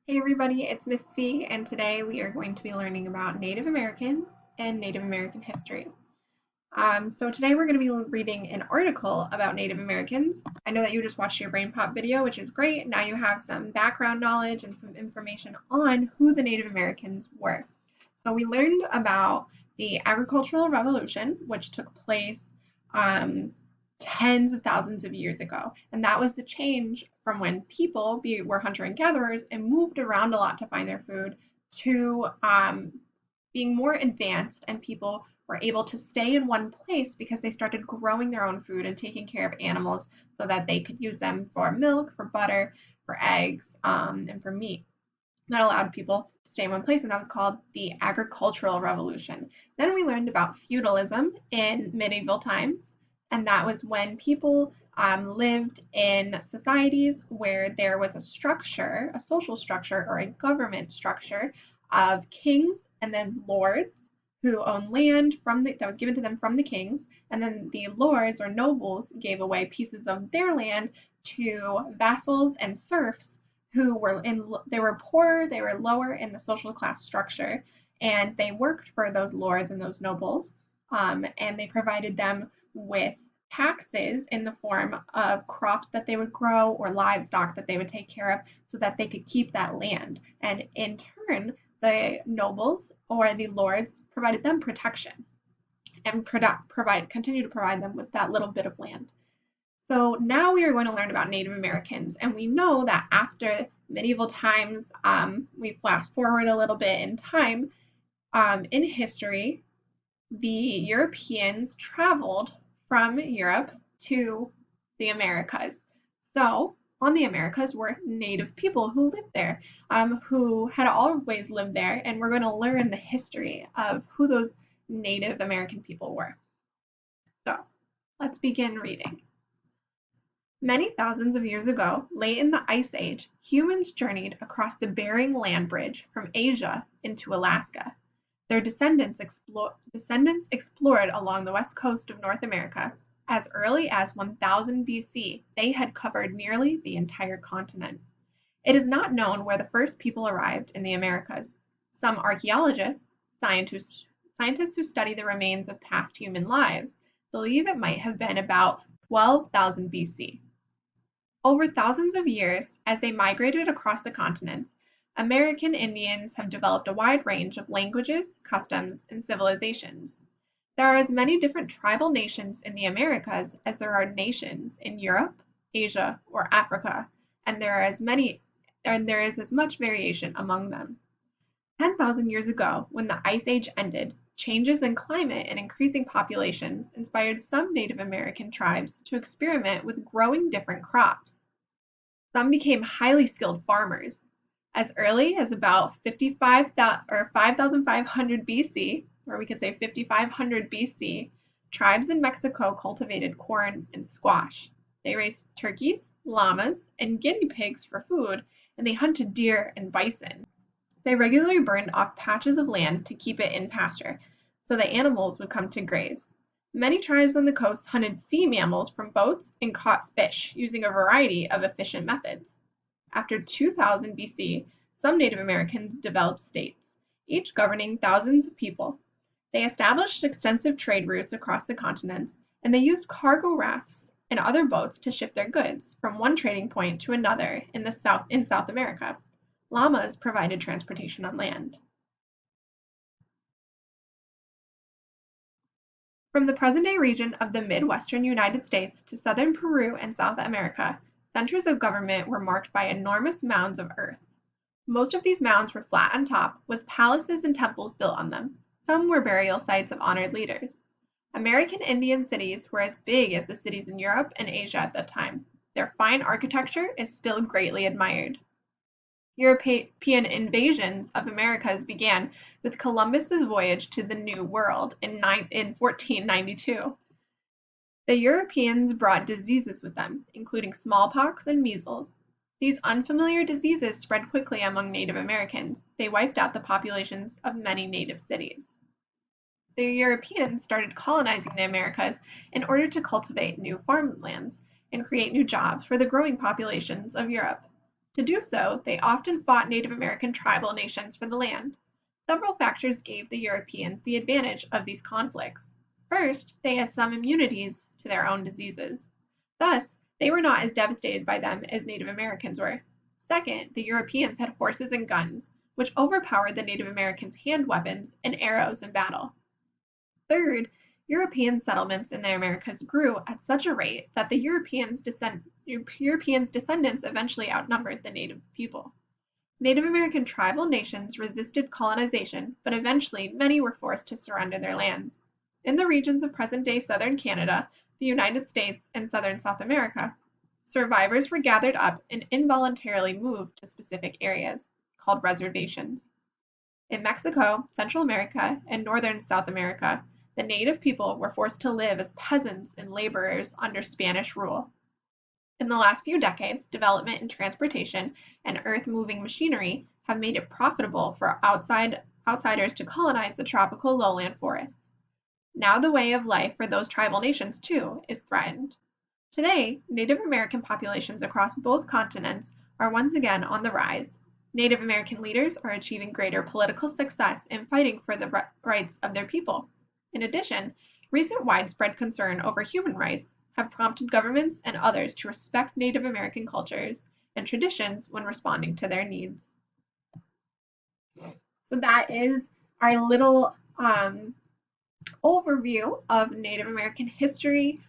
Hey everybody, it's Miss C, and today we are going to be learning about Native Americans and Native American history. So today we're going to be reading an article about Native Americans. I know that you just watched your Brain Pop video, which is great. Now you have some background knowledge and some information on who the Native Americans were. So we learned about the Agricultural Revolution, which took place um, tens of thousands of years ago. And that was the change from when people were hunter and gatherers and moved around a lot to find their food to being more advanced, and people were able to stay in one place because they started growing their own food and taking care of animals so that they could use them for milk, for butter, for eggs, and for meat. That allowed people to stay in one place, and that was called the Agricultural Revolution. Then we learned about feudalism in medieval times, and that was when people lived in societies where there was a structure, a social structure, or a government structure of kings and then lords who owned land that was given to them from the kings, and then the lords or nobles gave away pieces of their land to vassals and serfs who they were poorer, they were lower in the social class structure, and they worked for those lords and those nobles, and they provided them with taxes in the form of crops that they would grow or livestock that they would take care of so that they could keep that land. And in turn, the nobles or the lords provided them protection and continue to provide them with that little bit of land. So now we are going to learn about Native Americans, and we know that after medieval times, we flash forward a little bit in time, in history, the Europeans traveled from Europe to the Americas. So on the Americas were Native people who lived there, who had always lived there, and we're going to learn the history of who those Native American people were. So let's begin reading. Many thousands of years ago, late in the Ice Age, humans journeyed across the Bering Land Bridge from Asia into Alaska. Their descendants explored along the west coast of North America. As early as 1000 BC, they had covered nearly the entire continent. It is not known where the first people arrived in the Americas. Some archaeologists, scientists who study the remains of past human lives, believe it might have been about 12,000 BC. Over thousands of years, as they migrated across the continents, American Indians have developed a wide range of languages, customs, and civilizations. There are as many different tribal nations in the Americas as there are nations in Europe, Asia, or Africa, and there is as much variation among them. 10,000 years ago, when the Ice Age ended, changes in climate and increasing populations inspired some Native American tribes to experiment with growing different crops. Some became highly skilled farmers. As early as about 5,500 BC, or we could say 5,500 BC, tribes in Mexico cultivated corn and squash. They raised turkeys, llamas, and guinea pigs for food, and they hunted deer and bison. They regularly burned off patches of land to keep it in pasture, so that animals would come to graze. Many tribes on the coast hunted sea mammals from boats and caught fish using a variety of efficient methods. After 2000 BC, some Native Americans developed states, each governing thousands of people. They established extensive trade routes across the continents, and they used cargo rafts and other boats to ship their goods from one trading point to another in South America. Llamas provided transportation on land. From the present-day region of the Midwestern United States to southern Peru and South America, centers of government were marked by enormous mounds of earth. Most of these mounds were flat on top, with palaces and temples built on them. Some were burial sites of honored leaders. American Indian cities were as big as the cities in Europe and Asia at that time. Their fine architecture is still greatly admired. European invasions of Americas began with Columbus's voyage to the New World in 1492. The Europeans brought diseases with them, including smallpox and measles. These unfamiliar diseases spread quickly among Native Americans. They wiped out the populations of many native cities. The Europeans started colonizing the Americas in order to cultivate new farmlands and create new jobs for the growing populations of Europe. To do so, they often fought Native American tribal nations for the land. Several factors gave the Europeans the advantage of these conflicts. First, they had some immunities to their own diseases. Thus, they were not as devastated by them as Native Americans were. Second, the Europeans had horses and guns, which overpowered the Native Americans' hand weapons and arrows in battle. Third, European settlements in the Americas grew at such a rate that the Europeans' descendants eventually outnumbered the native people. Native American tribal nations resisted colonization, but eventually many were forced to surrender their lands. In the regions of present-day southern Canada, the United States, and southern South America, survivors were gathered up and involuntarily moved to specific areas, called reservations. In Mexico, Central America, and northern South America, the native people were forced to live as peasants and laborers under Spanish rule. In the last few decades, development in transportation and earth-moving machinery have made it profitable for outsiders to colonize the tropical lowland forests. Now the way of life for those tribal nations, too, is threatened. Today, Native American populations across both continents are once again on the rise. Native American leaders are achieving greater political success in fighting for the rights of their people. In addition, recent widespread concern over human rights have prompted governments and others to respect Native American cultures and traditions when responding to their needs. So that is our little overview of Native American history.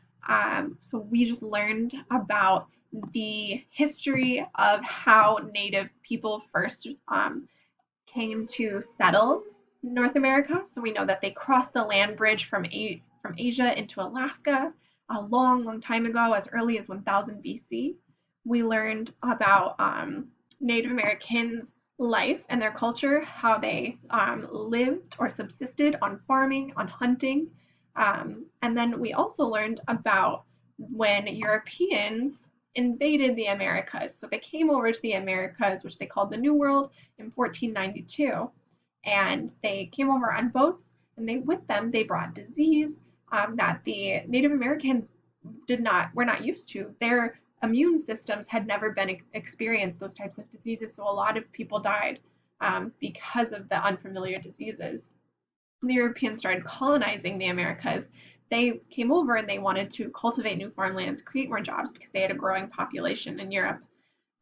So we just learned about the history of how Native people first came to settle North America. So we know that they crossed the land bridge from Asia into Alaska a long, long time ago, as early as 1000 BC. We learned about Native Americans' life and their culture, how they lived or subsisted on farming, on hunting. And then we also learned about when Europeans invaded the Americas. So they came over to the Americas, which they called the New World, in 1492. And they came over on boats, and with them they brought disease that the Native Americans were not used to. Their immune systems had never been experienced those types of diseases, so a lot of people died because of the unfamiliar diseases. When the Europeans started colonizing the Americas, they came over and they wanted to cultivate new farmlands, create more jobs because they had a growing population in Europe,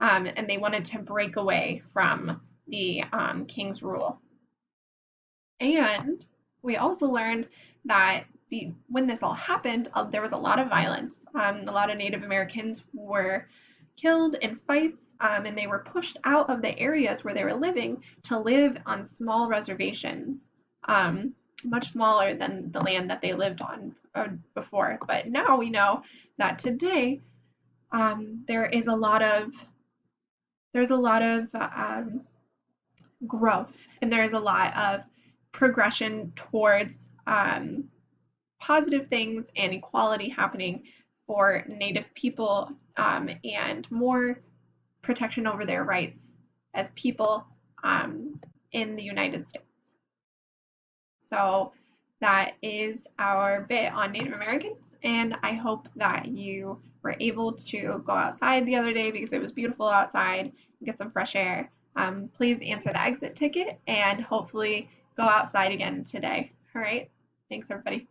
and they wanted to break away from the king's rule. And we also learned that when this all happened, there was a lot of violence. A lot of Native Americans were killed in fights, and they were pushed out of the areas where they were living to live on small reservations, much smaller than the land that they lived on before. But now we know that today there's a lot of growth, and there's a lot of progression towards positive things and equality happening for Native people, and more protection over their rights as people in the United States. So that is our bit on Native Americans, and I hope that you were able to go outside the other day because it was beautiful outside and get some fresh air. Please answer the exit ticket and hopefully go outside again today. All right, thanks everybody.